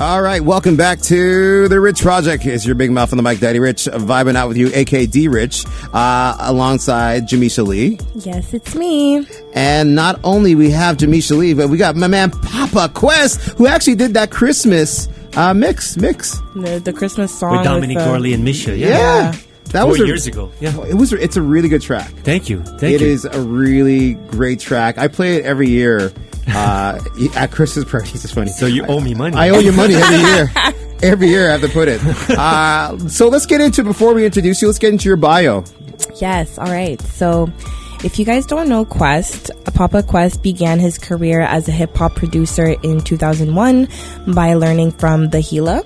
All right, welcome back to The Rich Project. It's your big mouth on the mic, Daddy Rich, vibing out with you, aka D Rich, alongside Jamisha Lee. Yes, it's me. And not only we have Jamisha Lee, but we got my man Papa Quest, who actually did that Christmas mix. The Christmas song with Dominic Gorley and Misha. Yeah. That 4 was years ago. Yeah. It's a really good track. Thank you. It is a really great track. I play it every year at Christmas parties. It's funny. So you owe me money. I owe you money every year. Every year I have to put it. So let's get into, before we introduce you, let's get into your bio. Yes, all right. So if you guys don't know Quest, Papa Quest began his career as a hip-hop producer in 2001 by learning from The Gila.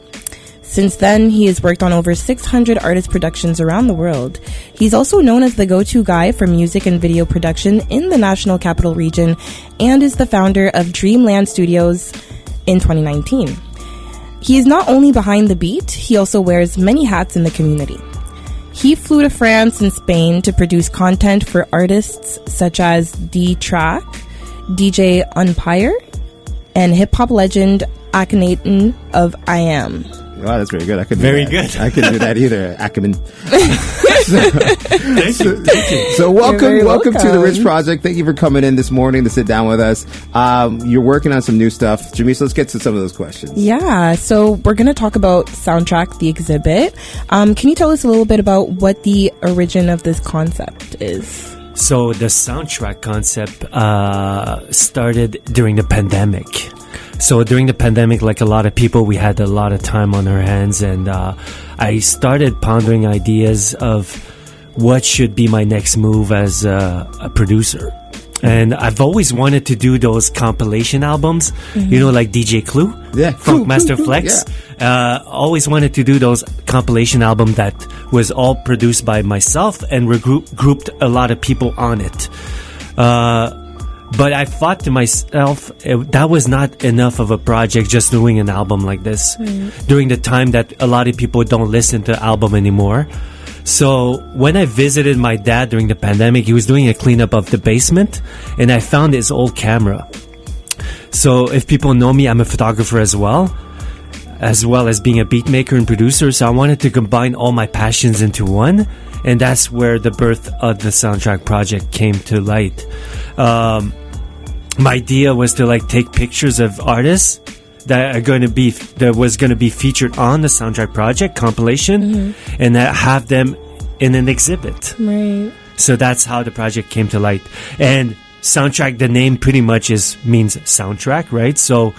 Since then, he has worked on over 600 artist productions around the world. He's also known as the go-to guy for music and video production in the National Capital Region and is the founder of Dreamland Studios in 2019. He is not only behind the beat, he also wears many hats in the community. He flew to France and Spain to produce content for artists such as D-Track, DJ Unpire, and hip-hop legend Akhenaten of I Am. Wow, that's very good. I could do Very that. good. I couldn't do that either, Ackerman. Thank you. So welcome to The Rich welcome. Project. Thank you for coming in this morning to sit down with us. You're working on some new stuff. Jamisha, let's get to some of those questions. Yeah, so we're going to talk about Soundtrack, the exhibit. Can you tell us a little bit about what the origin of this concept is? So the soundtrack concept started during the pandemic. So during the pandemic, like a lot of people, we had a lot of time on our hands, and I started pondering ideas of what should be my next move as a producer. And I've always wanted to do those compilation albums, you know, like DJ Clue, Yeah. Funk Master Flex. Always wanted to do those compilation album that was all produced by myself and grouped a lot of people on it. But I thought to myself, that was not enough of a project just doing an album like this. During the time that a lot of people don't listen to album anymore. So when I visited my dad during the pandemic, he was doing a cleanup of the basement, and I found his old camera. So if people know me, I'm a photographer as well as being a beat maker and producer. So I wanted to combine all my passions into one, and that's where the birth of the soundtrack project came to light. My idea was to take pictures of artists that was going to be featured on the soundtrack project compilation, and have them in an exhibit. Right. So that's how the project came to light. And soundtrack, the name pretty much means soundtrack, right? So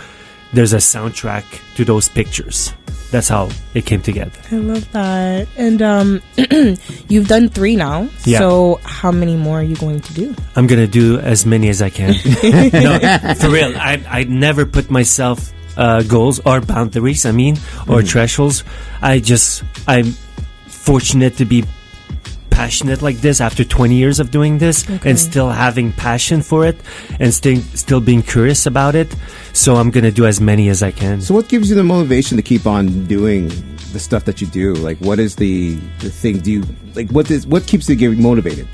there's a soundtrack to those pictures. That's how it came together. I love that. And you've done 3 now. Yeah. So how many more are you going to do? I'm I'm going to do as many as I can. No, for real. I never put myself goals or boundaries, or thresholds. I'm fortunate to be passionate like this after 20 years of doing this, and still having passion for it, and still being curious about it. So I'm going to do as many as I can. So what gives you the motivation to keep on doing the stuff that you do? Like, what is the thing? What keeps you getting motivated?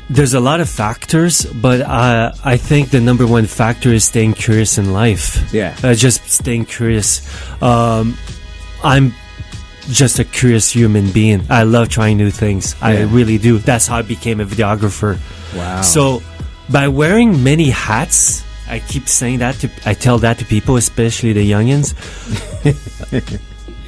There's a lot of factors, but I think the number one factor is staying curious in life. Yeah. Just staying curious. I'm just a curious human being. I love trying new things. Yeah. I really do. That's how I became a videographer. Wow. So by wearing many hats, I keep saying I tell that to people, especially the youngins.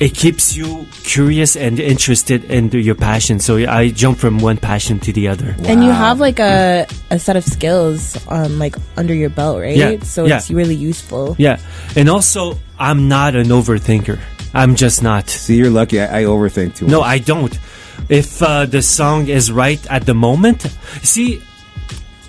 It keeps you curious and interested in your passion. So I jump from one passion to the other. And you have a set of skills under your belt, right? Yeah. So Yeah. it's really useful. Yeah. And also, I'm not an overthinker. I'm just not. See, you're lucky. I overthink too much. No, I don't. If the song is right at the moment, see,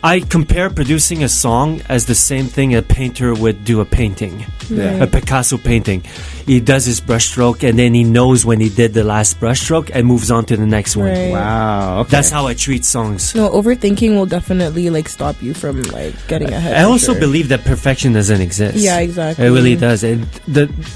I compare producing a song as the same thing a painter would do a painting. Yeah. A Picasso painting. He does his brushstroke, and then he knows when he did the last brushstroke and moves on to the next one. Right. Wow. Okay. That's how I treat songs. No, overthinking will definitely stop you from getting ahead. I for also sure. believe that perfection doesn't exist. Yeah, exactly. It really does. And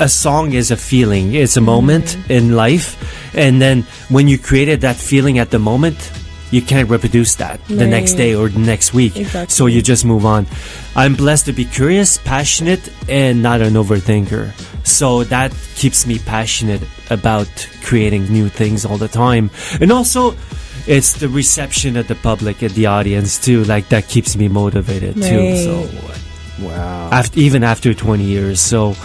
a song is a feeling. It's a moment in life. And then when you created that feeling at the moment, you can't reproduce that the Right. next day or the next week. Exactly. So you just move on. I'm blessed to be curious, passionate, and not an overthinker. So that keeps me passionate about creating new things all the time. And also, it's the reception of the public and the audience too. Like that keeps me motivated too. Right. So Wow. even after 20 years. So,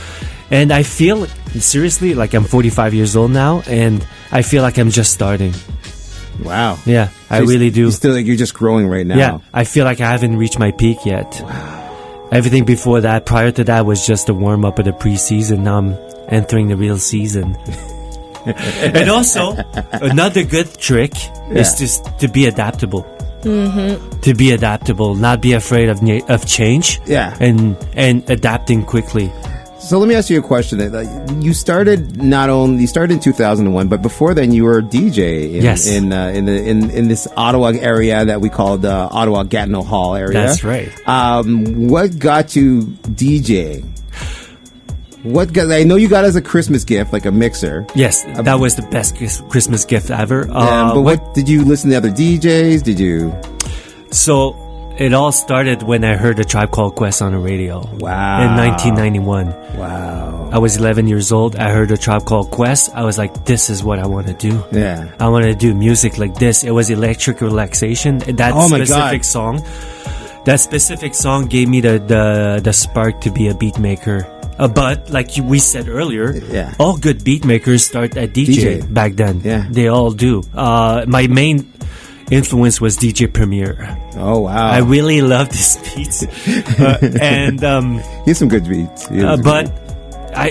and I feel seriously like I'm 45 years old now, and I feel like I'm just starting. Wow. Yeah, I So really do. You still like you're just growing right now. Yeah, I feel like I haven't reached my peak yet. Everything before that, prior to that, was just a warm up of the preseason. Now I'm entering the real season. And also, another good trick is just to be adaptable. To be adaptable, not be afraid of change. Yeah. and adapting quickly. So let me ask you a question. You started in 2001, but before then you were a DJ Yes. in this Ottawa area that we called the Ottawa Gatineau Hall area. That's right. What got you DJing? I know you got as a Christmas gift, like a mixer. Yes, that was the best Christmas gift ever. But what did you listen to other DJs? Did you? So it all started when I heard A Tribe Called Quest on the radio. Wow. In 1991. Wow. I was 11 years old. I heard A Tribe Called Quest. I was like, this is what I want to do. Yeah. I want to do music like this. It was Electric Relaxation. That Oh my God. specific song. That specific song gave me the spark to be a beat maker. But like we said earlier, Yeah. all good beat makers start at DJ, DJ. back then. Yeah. They all do. My main influence was DJ Premier. Oh wow. I really love his beats. And He has some good beats. He has but good-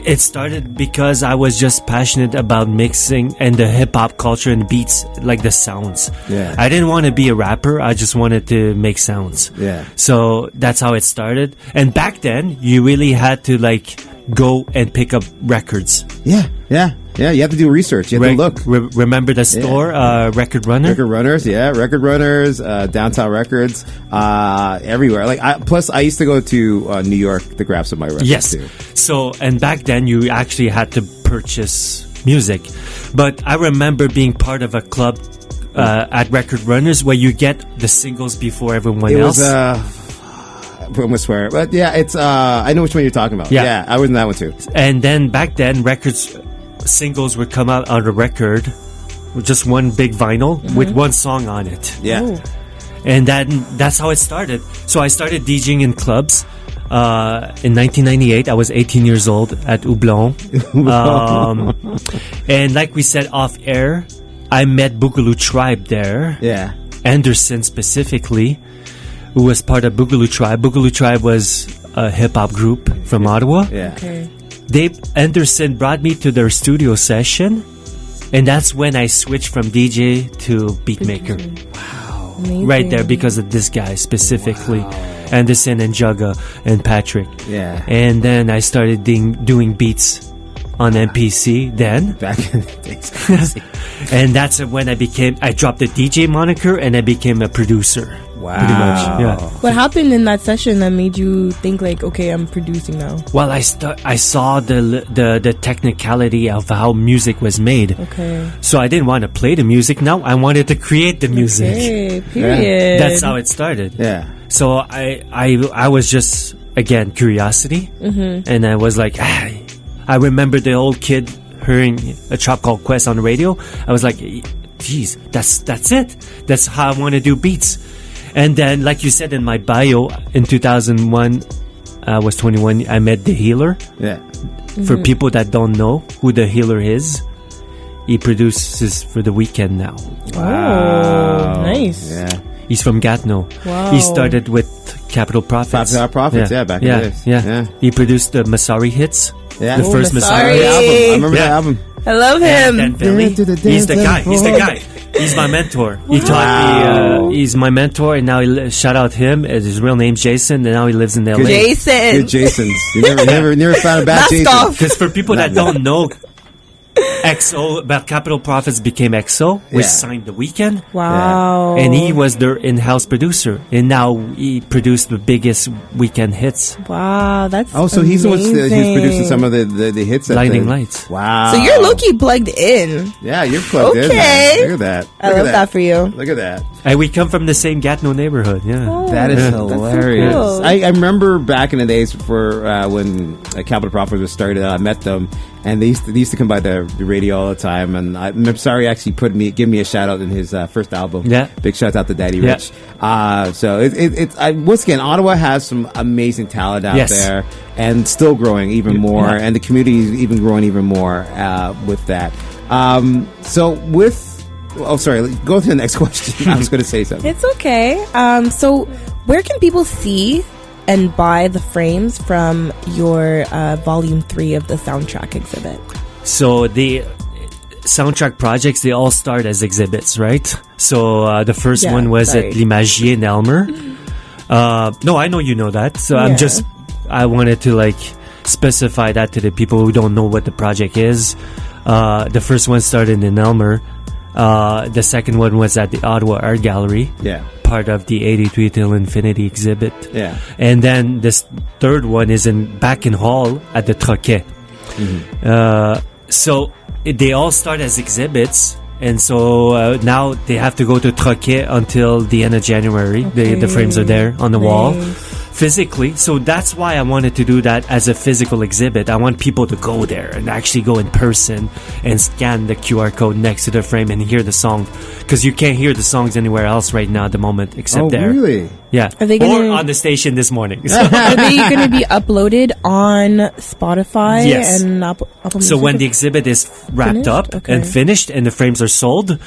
it started because I was just passionate about mixing and the hip hop culture and beats, like the sounds. Yeah. I didn't want to be a rapper. I just wanted to make sounds. Yeah. So that's how it started. And back then, you really had to like go and pick up records. Yeah. You have to do research. You have to look. Remember the store, Record Runner? Record Runners, Record Runners, Downtown Records, everywhere. Plus, I used to go to New York to grab some of my records Yes. too. So, and back then you actually had to purchase music. But I remember being part of a club at Record Runners where you get the singles before everyone It else. was, I'm gonna swear, but yeah, it's, I know which one you're talking about. Yeah. Yeah, I was in that one too. And then back then, singles would come out on a record with just one big vinyl with one song on it. Yeah. Ooh. And that's how it started. So I started DJing in clubs. In 1998, I was 18 years old at Houblon. And like we said off air, I met Boogaloo Tribe there. Yeah. Anderson specifically, who was part of Boogaloo Tribe. Boogaloo Tribe was a hip-hop group from Ottawa. Yeah. Okay. Anderson brought me to their studio session, and that's when I switched from DJ to beatmaker. Amazing. Right there, because of this guy specifically. Anderson and Jugga and Patrick. Yeah. And then I started doing beats on MPC then. Back in the days. And that's when I dropped the DJ moniker and I became a producer. Wow. Pretty much, yeah. What happened in that session that made you think like, okay, I'm producing now? Well, I saw the technicality of how music was made. Okay. So I didn't want to play the music. Now I wanted to create the music. Okay, period. That's how it started. Yeah. So I was just, again, curiosity. And I was like, I remember the old kid hearing A Tribe Called Quest on the radio. I was like, geez, that's it. That's how I want to do beats. And then, like you said in my bio, in 2001, I was 21, I met The Healer. Yeah. For people that don't know who The Healer is, he produces for The Weeknd now. Oh, nice. Yeah. He's from Gatineau. Wow. He started with Capital Profits. Capital Profits, back in the days. Yeah. Yeah. He produced the Masari hits. Yeah. The first Masari. Masari album. I remember Yeah. the album. I love him. And Billy, Dance to the he's the dance guy. of He's the the guy. He's my mentor. He taught me. He's my mentor, and now shout out him. His real name's Jason, and now he lives in LA. Jason. Good Jasons. You never found a bad Mask Jason. off. Because for people that don't know, XO, but Capital Prophets became XO. We Yeah. signed The Weeknd. Wow. And he was their in-house producer. And now he produced the biggest Weekend hits. Wow, that's Oh, so he's the one he's amazing. producing some of the hits. At Blinding the, Lights. Wow. So you're low-key plugged in. Yeah, you're plugged in. Okay. Man. Look at that. I Look at love that for you. Look at that. And we come from the same Gatineau neighborhood. Yeah. Oh, That is that's so hilarious. cool. I remember back in the days for when Capital Prophets was started. I met them, and they used to come by the radio all the time. And I'm sorry, actually give me a shout out in his first album. Yeah. Big shout out to Daddy Yeah. Rich. So once again, Ottawa has some amazing talent out Yes. there, and still growing even more, Yeah. and the community is even growing even more with that. Oh, sorry. Go to the next question. I was going to say something. It's okay. So where can people see and buy the frames from your volume 3 of the soundtrack exhibit? So the soundtrack projects, they all start as exhibits, right? So the first Yeah, one was right. at L'Imagier in Elmer. No, I know you know that. So Yeah. I wanted to specify that to the people who don't know what the project is. The first one started in Elmer. The second one was at the Ottawa Art Gallery. Yeah. Part of the 83 Till Infinity exhibit. Yeah. And then this third one is back in Hall at the Troquet. So they all start as exhibits. And so now they have to go to Troquet until the end of January. The frames are there on the wall. Physically. So that's why I wanted to do that as a physical exhibit. I want people to go there and actually go in person and scan the QR code next to the frame and hear the song. Because you can't hear the songs anywhere else right now at the moment except Oh, there. really? Yeah. Are they or gonna- on the station this morning. So, Are they going to be uploaded on Spotify Yes. and Apple Music? so when the exhibit is wrapped Finished? up Okay. and finished and the frames are sold,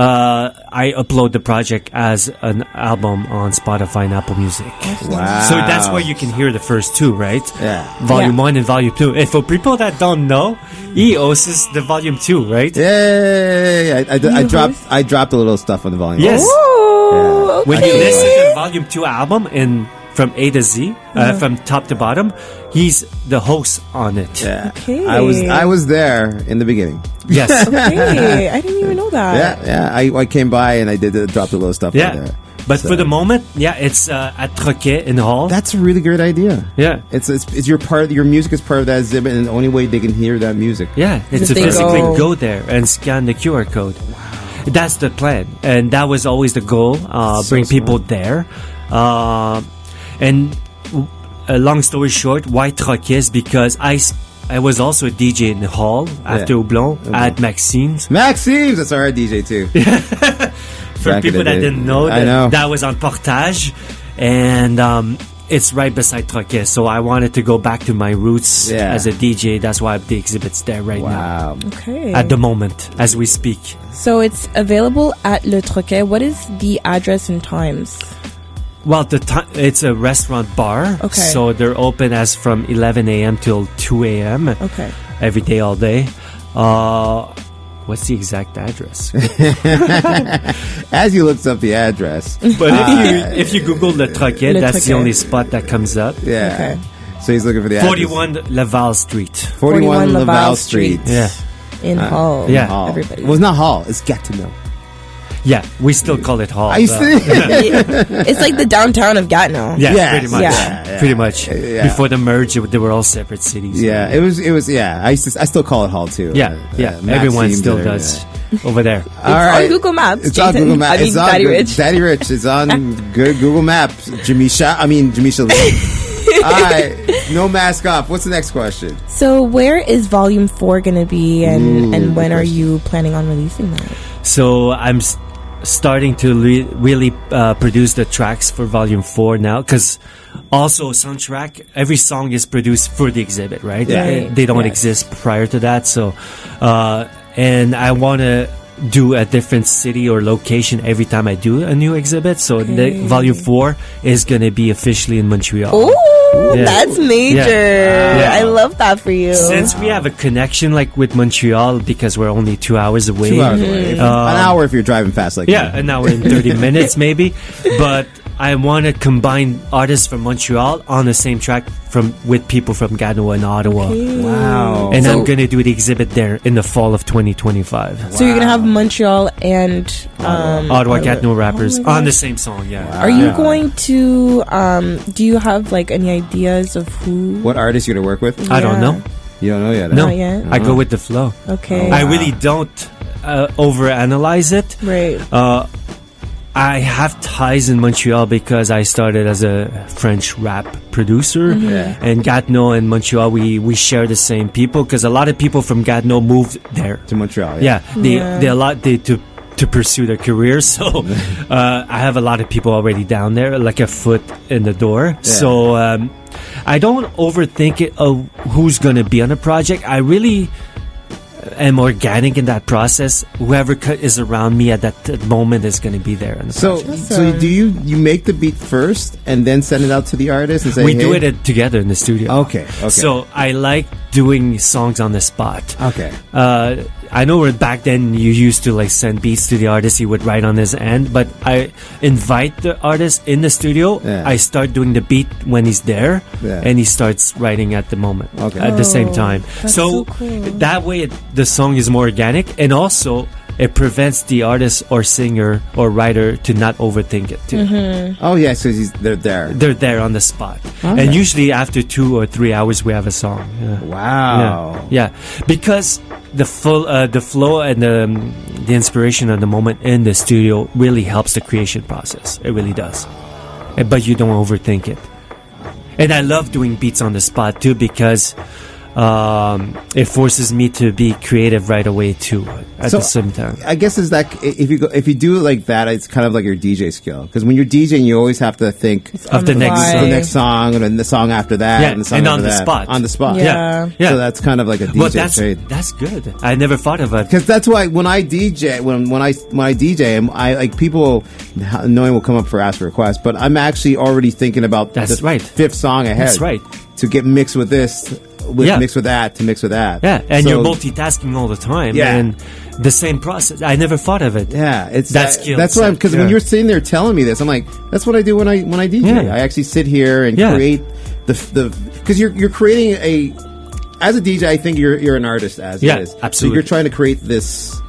I upload the project as an album on Spotify and Apple Music. Wow. So that's where you can hear the first two, right? Yeah. Volume Yeah. 1 and Volume 2. And for people that don't know, EOS is the Volume 2, right? Yeah. Universe? I dropped a little stuff on the volume. Yes. Oh, When okay. you listen to the Volume 2 album from A to Z, from top to bottom, he's the host on it. Yeah. Okay. I was there in the beginning. Yes. Okay, I didn't even know that. Yeah. I came by and I dropped a little stuff on Yeah. there. But So- for the moment, it's at Troquet in the hall. That's a really great idea. Yeah. It's your music is part of that exhibit, and the only way they can hear that music. Yeah, it's If to they physically go- go there and scan the QR code. That's the plan, and that was always the goal. Bring people there, and a long story short, why Troquet is because I was also a DJ in the hall after Houblon at Maxime's. Maxime's, that's our DJ too. For Back in people the that day. didn't know, I know. that was on Portage, and it's right beside Troquet. So I wanted to go back to my roots Yeah. as a DJ. That's why the exhibit's there right now. Wow. Okay. At the moment, as we speak. So it's available at Le Troquet. What is the address and times? Well, it's a restaurant bar. Okay. So they're open as from 11 a.m. till 2 a.m. Okay. every day, all day. What's the exact address? As you looked up the address. But if you Google Le Troquet, Le that's the Troquet. only spot that comes up. Yeah. Okay. So he's looking for the address. 41 Laval Street. 41 Laval Street. Yeah. In Hall. yeah. Hall. Everybody. Well, it's not Hall. It's Gatineau. Yeah, we still call it Hall. I but- see. It's like the downtown of Gatineau. Yeah, Yes. pretty much. Yeah. Pretty much. Yeah. Before the merge, they were all separate cities. Yeah, it was. Yeah, I still call it Hall too. Yeah, everyone Maxime still there, does yeah. over there. All right. on Google Maps, It's on Jason. Google Maps. I mean, It's on Daddy Google- Rich. Daddy Rich is on good Google Maps. Jamisha Lee. All right, no mask off. What's the next question? So where is Volume 4 going to be, and when good are question. you planning on releasing that? So I'm starting to really produce the tracks for Volume 4 now, because also soundtrack, every song is produced for the exhibit, right? Yeah. They don't Yes. exist prior to that. So, and I want to do a different city or location every time I do a new exhibit. So the Volume 4 is going to be officially in Montreal. Oh, Yeah. that's major. Yeah. I love that for you. Since we have a connection like with Montreal, because we're only 2 hours away. 2 hours away. An hour if you're driving fast like Yeah, me. an hour and 30 minutes maybe. But I want to combine artists from Montreal on the same track with people from Gatineau and Ottawa. Wow. And I'm going to do the exhibit there in the fall of 2025. So you're gonna have Montreal and Ottawa Gatineau rappers on the same song, yeah. Are you going to? Do you have like any ideas of who? What artist you gonna work with? I don't know. You don't know yet. No, Not yet? I go with the flow. Okay. I really don't overanalyze it. Right. I have ties in Montreal because I started as a French rap producer. Yeah. And Gatineau and Montreal, we share the same people because a lot of people from Gatineau moved there. To Montreal. Yeah, to pursue their careers. So I have a lot of people already down there, like a foot in the door. Yeah. So I don't overthink it of who's going to be on a project. I really am organic in that process. Whoever is around me at that moment is going to be there. On the So, project. so do you make the beat first and then send it out to the artist and say, we hey? do it together in the studio. Okay. So I like doing songs on the spot. Okay. I know where back then you used to like send beats to the artist, he would write on his end, but I invite the artist in the studio. Yeah. I start doing the beat when he's there, Yeah. and he starts writing at the moment, Okay. at the same time. that's so cool. that way the song is more organic, and also it prevents the artist or singer or writer to not overthink it too. Oh yeah, so they're there. They're there on the spot. Okay. And usually after 2 or 3 hours we have a song. Yeah. Wow. Yeah, because the flow and the inspiration of the moment in the studio really helps the creation process. It really does. But you don't overthink it. And I love doing beats on the spot too because it forces me to be creative right away too at So, the same time. I guess is that if you do it like that, it's kind of like your DJ skill. Because when you're DJing, you always have to think Of the next fly. song. the next song and then the song after that, Yeah, and the song and after on the that. spot. On the spot. Yeah. Yeah. So that's kind of like a DJ Well, trade. that's good. I never thought of it. Because that's why when I DJ, when I DJ, I like people knowing will come up for ask for requests, but I'm actually already thinking about That's the right. fifth song ahead. That's right. To get mixed with this, Yeah. mixed with that, to mix with that. Yeah, and So, you're multitasking all the time. Yeah. And the same process. I never thought of it. Yeah, it's That skill That's why, set, because when yeah. you're sitting there telling me this, I'm like, that's what I do when I DJ. Yeah. I actually sit here and Yeah. create the because you're creating as a DJ. I think you're an artist as Yeah, it is. So absolutely. you're trying to create this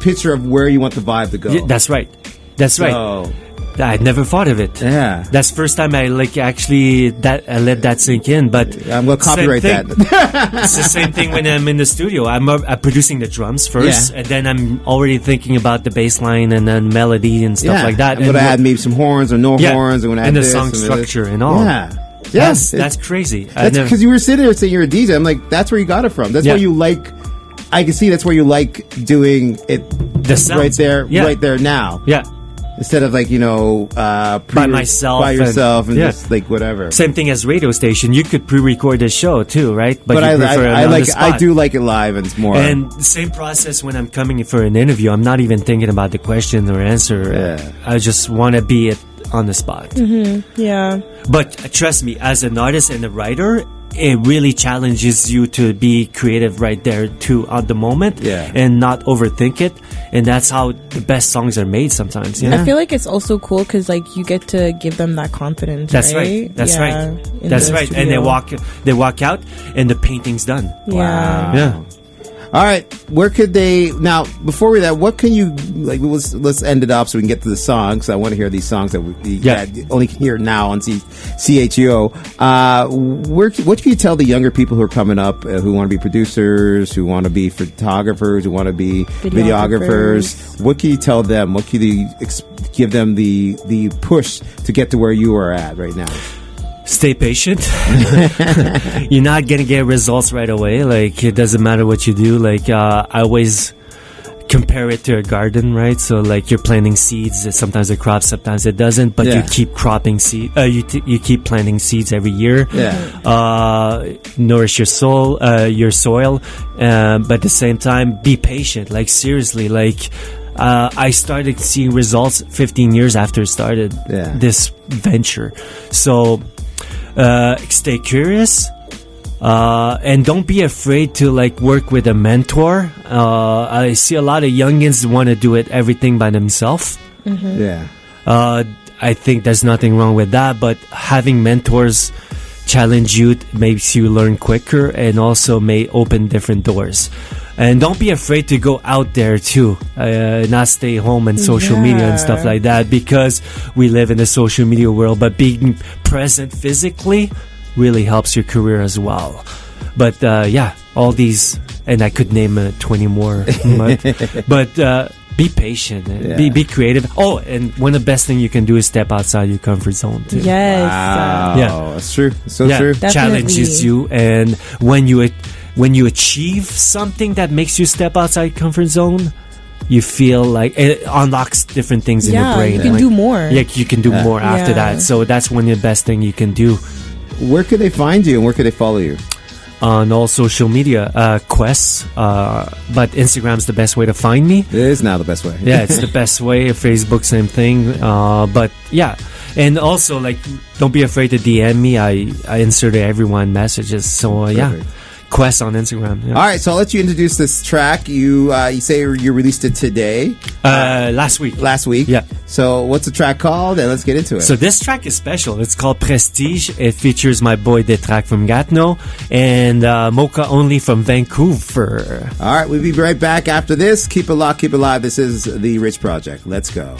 picture of where you want the vibe to go. Yeah, that's right. That's right. So, I never thought of it. yeah. That's first time I I let that sink in. But I'm gonna copyright same that. thing. It's the same thing when I'm in the studio. I'm producing the drums first, Yeah. and then I'm already thinking about the bass line and then melody and stuff Yeah. like that. I'm gonna And add maybe some horns or no Yeah. horns, and And the this song and this. structure and all. Yeah. Yes, Yes, that's crazy. I That's never- because you were sitting there saying you're a DJ. I'm like, that's where you got it from. That's Yeah. where you like. I can see that's where you like doing it. The sounds. right there, Yeah. right there now. yeah. Instead of like By myself by and- yourself, and yeah. just like whatever. Same thing as radio station. You could pre-record the show too, right? But you I prefer it on like the I spot. do like it live, and it's more. And same process when I'm coming for an interview. I'm not even thinking about the question or answer. Yeah. I just want to be on the spot. Yeah. But trust me, as an artist and a writer, it really challenges you to be creative right there too at the moment, Yeah. and not overthink it. And that's how the best songs are made sometimes. Yeah. I feel like it's also cool because like you get to give them that confidence. That's right. right. That's Yeah, right. in That's the right. And studio. they walk out, and the painting's done. Yeah. Yeah. All right, where could they now? Before we that, what can you like? Let's end it up so we can get to the songs. I want to hear these songs that we only can hear now on CHEO. What can you tell the younger people who are coming up, who want to be producers, who want to be photographers, who want to be videographers? What can you tell them? What can you give them the push to get to where you are at right now? Stay patient. You're not gonna get results right away. Like, it doesn't matter what you do. Like, I always compare it to a garden, right? So like, you're planting seeds. Sometimes it crops, sometimes it doesn't. But Yeah. you keep cropping seed. You keep planting seeds every year. Yeah. Nourish your soil. But at the same time, be patient. Like, seriously. Like, I started seeing results 15 years after it started this venture. So stay curious, and don't be afraid to like work with a mentor. I see a lot of youngins want to do everything by themselves. Yeah. I think there's nothing wrong with that, but having mentors challenge you makes you learn quicker and also may open different doors. And don't be afraid to go out there too, not stay home and social media and stuff like that, because we live in a social media world, but being present physically really helps your career as well. But all these, and I could name 20 more, but be patient, be creative. Oh, and one of the best things you can do is step outside your comfort zone too. Yes. Wow. That's true. So true. Definitely. Challenges you, and when you achieve something that makes you step outside your comfort zone, you feel like it unlocks different things in your brain. You can do more. Yeah, you can do more after that. So that's one of the best thing you can do. Where could they find you and where could they follow you? On all social media, Quest, but Instagram's the best way to find me. It is now the best way. Yeah, it's the best way. Facebook, same thing. But yeah, and also like, don't be afraid to DM me. I answer to everyone messages. So Quest on Instagram. Yeah. All right, so I'll let you introduce this track. You say you released it today. Last week. Yeah. So what's the track called? And let's get into it. So this track is special. It's called Prestige. It features my boy Detrac from Gatineau and Mocha Only from Vancouver. All right, we'll be right back after this. Keep it locked, keep it live. This is The Rich Project. Let's go.